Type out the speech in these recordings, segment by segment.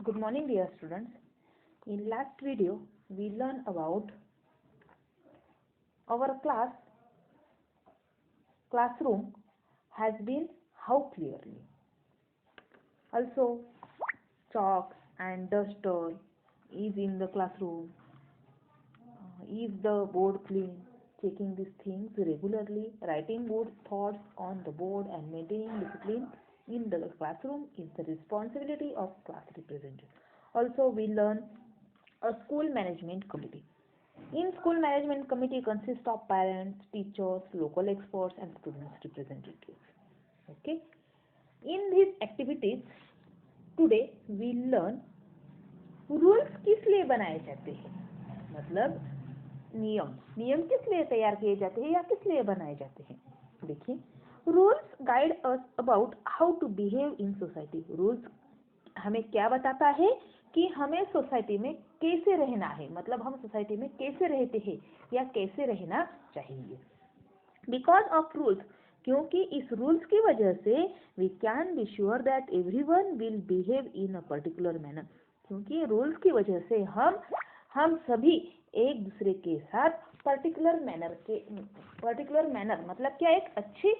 Good morning, dear students. In last video, we learned about our classroom has been how clearly. Also, chalk and duster is in the classroom. Is the board clean? Checking these things regularly, writing good thoughts on the board and maintaining discipline in the classroom is the responsibility of class representative. Also, we learn a school management committee. In school management committee consists of parents, teachers, local experts and students representatives. Okay. In these activities, today we learn rules किस लिए बनाए जाते हैं, मतलब नियम किस लिए तैयार किए जाते हैं या किस लिए बनाए जाते हैं. देखिए, rules guide us about how to behave in society. Rules हमें क्या बताता है कि हमें सोसाइटी में कैसे रहना है, मतलब हम सोसाइटी में कैसे रहते हैं या कैसे रहना चाहिए. बिकॉज ऑफ रूल्स, क्योंकि इस रूल्स की वजह से we can be sure that everyone will behave in a particular manner. क्योंकि रूल्स की वजह से हम सभी एक दूसरे के साथ पर्टिकुलर मैनर मतलब क्या, एक अच्छी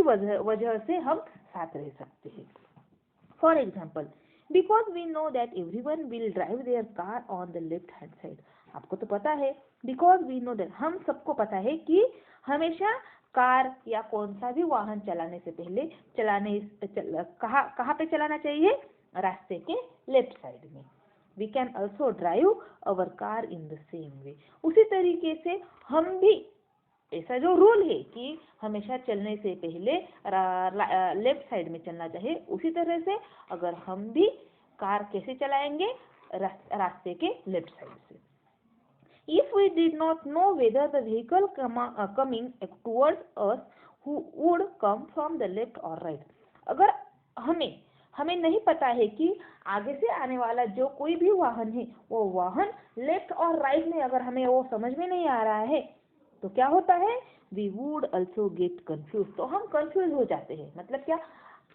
वजह से हम साथ रह सकते हैं. For example, because we know that everyone will drive their car on the left hand side. आपको तो पता है, बिकॉज वी नो दैट, हम सबको पता है कि हमेशा कार या कौन सा भी वाहन चलाने से पहले कहाँ पे चलाना चाहिए, रास्ते के लेफ्ट साइड में. We can also drive our car in the same way. उसी तरीके से हम भी, ऐसा जो रूल है कि हमेशा चलने से पहले लेफ्ट साइड में चलना चाहिए, उसी तरह से अगर हम भी कार कैसे चलाएंगे, रास्ते के लेफ्ट साइड से. If we did not know whether the vehicle coming towards us would come from the left or right, अगर हमें नहीं पता है कि आगे से आने वाला जो कोई भी वाहन है वो वाहन लेफ्ट और राइट में, अगर हमें वो समझ में नहीं आ रहा है तो क्या होता है, we would also get confused. तो हम कंफ्यूज हो जाते हैं. मतलब क्या,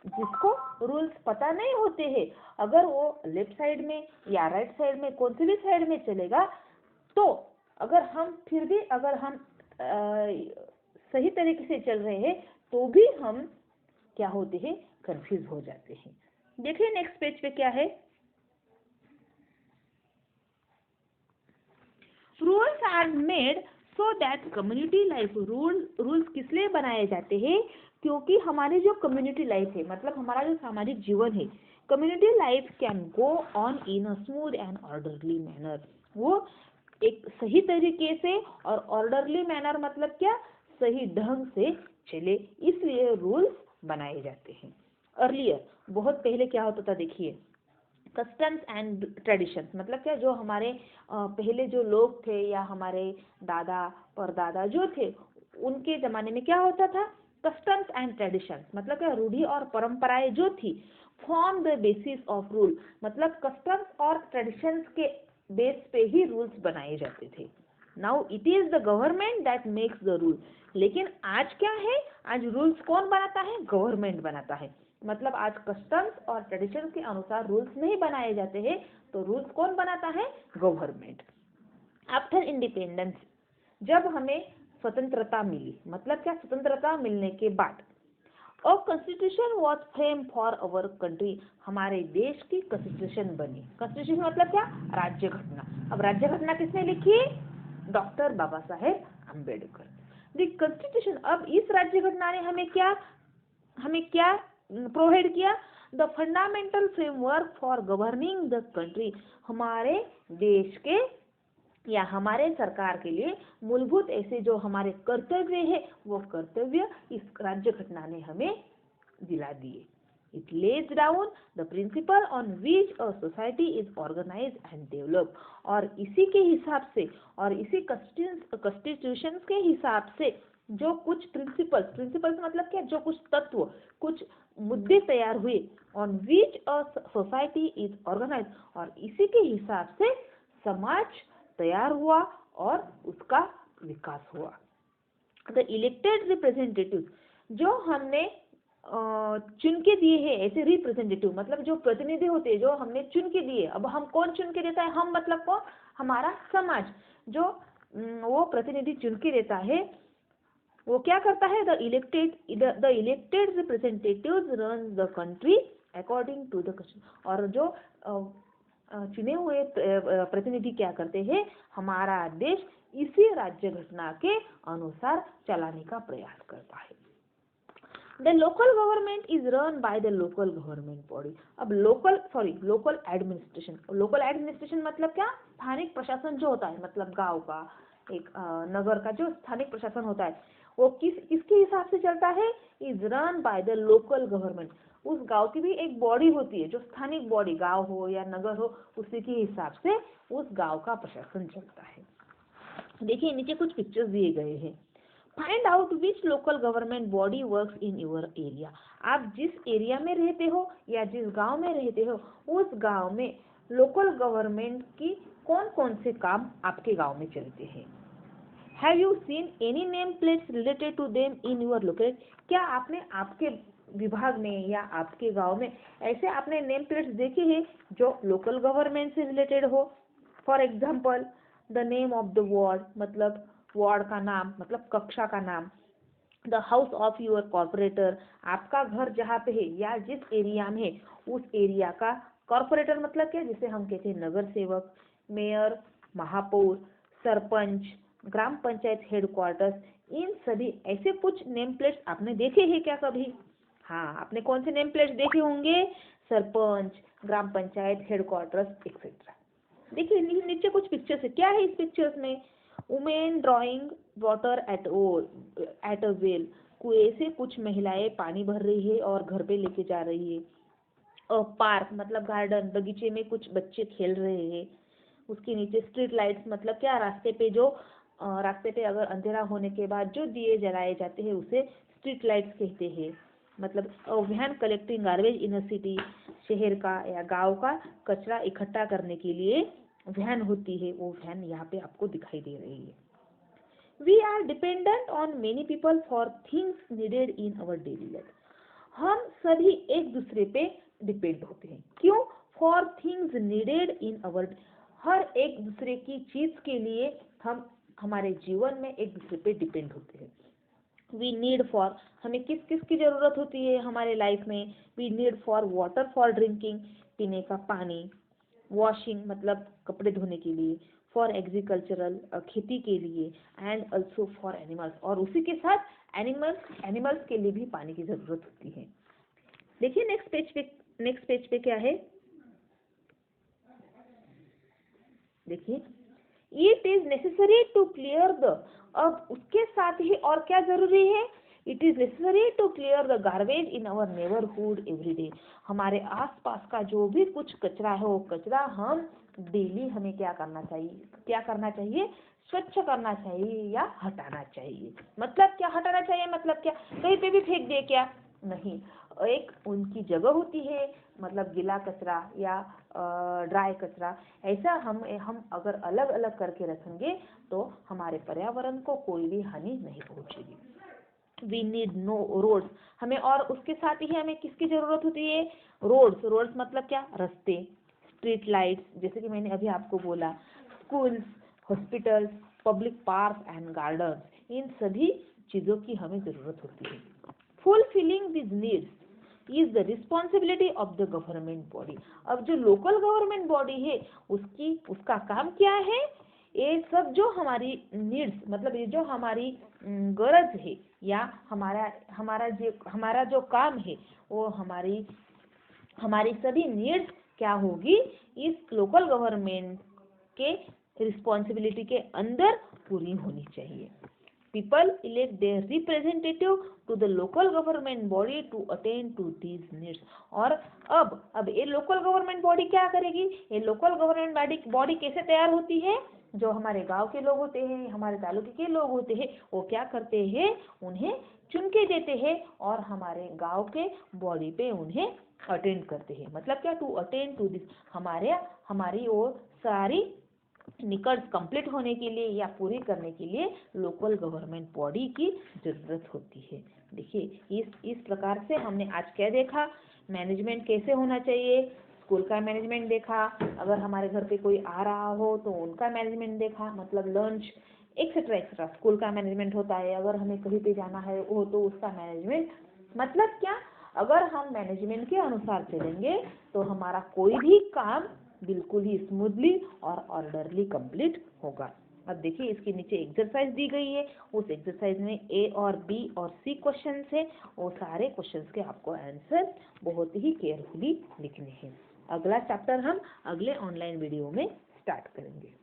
जिसको रूल्स पता नहीं होते हैं, अगर वो लेफ्ट साइड में या राइट साइड में कौन सी भी साइड में चलेगा, तो अगर हम सही तरीके से चल रहे हैं तो भी हम क्या होते हैं, कंफ्यूज हो जाते हैं. देखिए नेक्स्ट पेज पे क्या है, rules are made so that community life. Rules किस लिए बनाए जाते हैं, क्योंकि हमारी जो कम्युनिटी लाइफ है, मतलब हमारा जो सामाजिक जीवन है, community life can go on in a smooth and orderly manner. वो एक सही तरीके से और ऑर्डरली मैनर मतलब क्या, सही ढंग से चले, इसलिए रूल्स बनाए जाते हैं. अर्लियर, बहुत पहले क्या होता था, देखिए, कस्टम्स एंड ट्रेडिशंस मतलब क्या, जो हमारे पहले जो लोग थे या हमारे दादा परदादा जो थे, उनके जमाने में क्या होता था, कस्टम्स एंड ट्रेडिशंस मतलब क्या, रूढ़ी और परंपराएं जो थी, form the basis of rule, मतलब कस्टम्स और ट्रेडिशंस के बेस पे ही रूल्स बनाए जाते थे. Now it is the government that makes the rule. लेकिन आज क्या है, आज रूल्स कौन बनाता है, गवर्नमेंट बनाता है. मतलब आज कस्टम्स और ट्रेडिशंस के अनुसार रूल्स नहीं बनाए जाते हैं, तो रूल्स कौन बनाता है, गवर्नमेंट. आफ्टर इंडिपेंडेंस, जब हमें स्वतंत्रता मिली, मतलब क्या, स्वतंत्रता मिलने के बाद a constitution was frame for our country. हमारे देश की कॉन्स्टिट्यूशन बनी. कॉन्स्टिट्यूशन मतलब क्या, राज्य घटना. अब राज्य घटना किसने लिखी, doctor Baba Saheb Ambedkar. The constitution, अब इस राज्य घटना ने हमें क्या प्रोवाइड किया, the fundamental framework for governing the country. हमारे देश के या हमारे सरकार के लिए मूलभूत ऐसे जो हमारे कर्तव्य है, वो कर्तव्य इस राज्य घटना ने हमें दिला दिए. It lays down the principle on which a society is organise and develop. और इसी के हिसाब से और इसी कॉन्स्टिट्यूशन के हिसाब से जो कुछ प्रिंसिपल्स मतलब क्या, जो कुछ तत्व, कुछ मुद्दे तैयार हुए, on which a society is organise, और इसी के हिसाब से समाज तैयार हुआ और उसका विकास हुआ. द इलेक्टेड रिप्रेजेंटेटिव, जो हमने चुन के दिए हैं, ऐसे रिप्रेजेंटेटिव मतलब जो प्रतिनिधि होते हैं, जो हमने चुन के दिए। अब हम कौन चुन के देता है, हम मतलब कौन, हमारा समाज, जो वो प्रतिनिधि चुन के देता है, वो क्या करता है, the elected representatives run the country according to the constitution. और जो चुने हुए प्रतिनिधि क्या करते हैं, हमारा देश इसी राज्य घटना के अनुसार चलाने का प्रयास करता है। The local government is run by the local government body। अब लोकल एडमिनिस्ट्रेशन मतलब क्या, स्थानिक प्रशासन जो होता है, मतलब गांव का, एक नगर का जो स्थानिक प्रशासन होता है, वो किसके हिसाब से चलता है, is run by the local government. उस गांव की भी एक बॉडी होती है, जो स्थानिक बॉडी, गांव हो या नगर हो, उसी के हिसाब से उस गांव का प्रशासन चलता है। देखिए नीचे कुछ पिक्चर्स दिए गए हैं। Find out which local government body works in your area. आप जिस एरिया में रहते हो या जिस गांव में रहते हो, उस गांव में लोकल गवर्नमेंट की कौन कौन से काम आपके गांव में चलते हैं। Have you seen any name plates related to them in your locality. क्या आपने आपके विभाग में या आपके गांव में ऐसे आपने नेम प्लेट्स देखे हैं जो लोकल गवर्नमेंट से रिलेटेड हो। For example the name of the ward, मतलब वार्ड का नाम, मतलब कक्षा का नाम। The house of your corporator, आपका घर जहाँ पे है या जिस एरिया में है, उस एरिया का कॉर्पोरेटर मतलब क्या, जिसे हम कहते हैं नगर सेवक, मेयर, महापौर, सरपंच, ग्राम पंचायत हेडक्वार्टर्स। इन सभी ऐसे कुछ नेम प्लेट्स आपने देखे हैं क्या कभी। हाँ, आपने कौन से नेम प्लेट्स देखे होंगे, सरपंच, ग्राम पंचायत हेडक्वार्टर्स एक्सेट्रा। देखिए नीचे कुछ पिक्चर्स है, क्या है इस पिक्चर्स में, women drawing water at a well, कुएं से कुछ महिलाएं पानी भर रही है और घर पे लेके जा रही है। पार्क मतलब गार्डन, बगीचे में कुछ बच्चे खेल रहे हैं। उसके नीचे स्ट्रीट लाइट्स मतलब क्या, रास्ते पे अगर अंधेरा होने के बाद जो दिए जलाए जाते हैं उसे स्ट्रीट लाइट्स कहते हैं। मतलब van collecting garbage in a city, शहर का या गांव का कचरा इकट्ठा करने के लिए वैन होती है, वो वैन यहाँ पे आपको दिखाई दे रही है। We are dependent on many people for things needed in our daily life. हम सभी एक दूसरे पे डिपेंड होते हैं, क्यों, for things needed in our, हर एक दूसरे की चीज के लिए हम हमारे जीवन में एक दूसरे पे डिपेंड होते हैं। वी नीड फॉर, हमें किस किस की जरूरत होती है हमारे लाइफ में, we need for water for drinking, पीने का पानी, वॉशिंग मतलब कपड़े धोने के लिए, फॉर एग्रीकल्चरल खेती के लिए, एंड ऑल्सो फॉर एनिमल्स, और उसी के साथ एनिमल्स के लिए भी पानी की जरूरत होती है। देखिए नेक्स्ट पेज पे क्या है, देखिए it is necessary to clear the, अब उसके साथ ही और क्या जरूरी है, it is necessary to clear the garbage in our neighbourhood every day. हमारे आसपास का जो भी कुछ कचरा है, वो कचरा हम डेली हमें क्या करना चाहिए, स्वच्छ करना चाहिए या हटाना चाहिए। मतलब क्या हटाना चाहिए, मतलब क्या कहीं पे भी फेंक दे क्या, नहीं, एक उनकी जगह होती है, मतलब गीला कचरा या ड्राई कचरा, ऐसा हम अगर अलग अलग करके रखेंगे तो हमारे पर्यावरण को कोई भी हानि नहीं पहुंचेगी। वी नीड नो रोड्स, हमें और उसके साथ ही हमें किसकी जरूरत होती है, रोड्स मतलब क्या, रास्ते, स्ट्रीट लाइट्स जैसे कि मैंने अभी आपको बोला, schools, hospitals, public park and garden, इन सभी चीजों की हमें जरूरत होती है। Fulfilling this needs is the responsibility of the government body. अब जो लोकल गवर्नमेंट बॉडी है उसका काम क्या है, ये सब जो हमारी नीड्स मतलब ये जो हमारी गरज है या हमारा जो काम है, वो हमारी सभी नीड्स क्या होगी, इस लोकल गवर्नमेंट के रिस्पॉन्सिबिलिटी के अंदर पूरी होनी चाहिए। People elect their representative to the local government body to attend to these needs। और अब ये लोकल गवर्नमेंट बॉडी क्या करेगी, ये लोकल गवर्नमेंट बॉडी कैसे तैयार होती है, जो हमारे गांव के लोग होते हैं, हमारे तालुके के लोग होते हैं, वो क्या करते हैं, उन्हें चुन के देते हैं और हमारे गांव के बॉडी पे उन्हें अटेंड करते हैं। मतलब क्या, टू अटेंड टू दिस, हमारी वो सारी निकट कंप्लीट होने के लिए या पूरी करने के लिए लोकल गवर्नमेंट बॉडी की ज़रूरत होती है। देखिए इस प्रकार से हमने आज क्या देखा, मैनेजमेंट कैसे होना चाहिए, स्कूल का मैनेजमेंट देखा, अगर हमारे घर पे कोई आ रहा हो तो उनका मैनेजमेंट देखा, मतलब लंच एक्सेट्रा एक्सेट्रा स्कूल का मैनेजमेंट होता है। अगर हमें कहीं पे जाना है वो तो उसका मैनेजमेंट, मतलब क्या, अगर हम मैनेजमेंट के अनुसार चलेंगे तो हमारा कोई भी काम बिल्कुल ही स्मूथली और ऑर्डरली कंप्लीट होगा। अब देखिए इसके नीचे एक्सरसाइज दी गई है, उस एक्सरसाइज में ए और बी और सी क्वेश्चंस है, वो सारे क्वेश्चंस के आपको आंसर बहुत ही केयरफुली लिखने हैं। अगला चैप्टर हम अगले ऑनलाइन वीडियो में स्टार्ट करेंगे।